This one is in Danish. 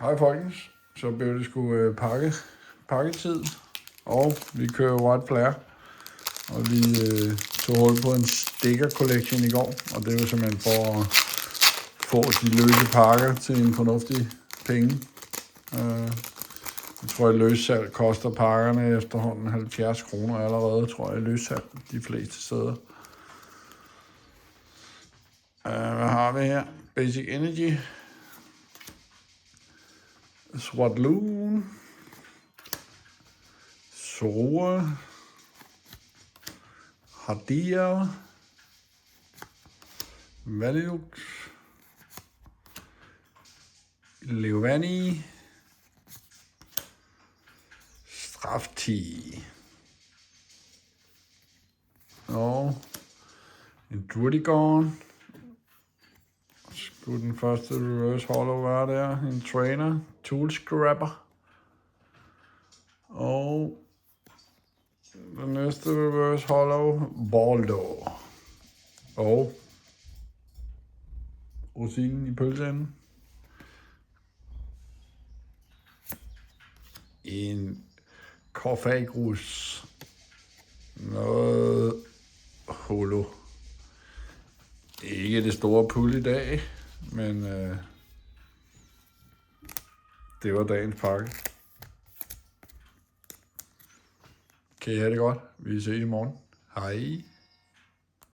Hej folkens, så blev det sgu pakketid, og vi kører white flare, og vi tog hul på en sticker collection i går, og det er jo simpelthen for at få de løse pakker til en fornuftig penge. Jeg tror, at løssalg koster pakkerne efterhånden 70 kroner allerede, tror jeg, løssalg de fleste steder. Hvad har vi her? Basic Energy, Swadloon, Zorua, Hadia, Valilux, Leovani, Strafti og en Druddigon. Skulle den første reverse hollow være der. En trainer, tool scrapper. Og den næste reverse hollow, Baldo. Og rosinen i pølseenden. En Corfagrus. Noget holo. Ikke det store pull i dag, men det var dagens pakke. Kan I have det godt? Vi ses i morgen. Hej.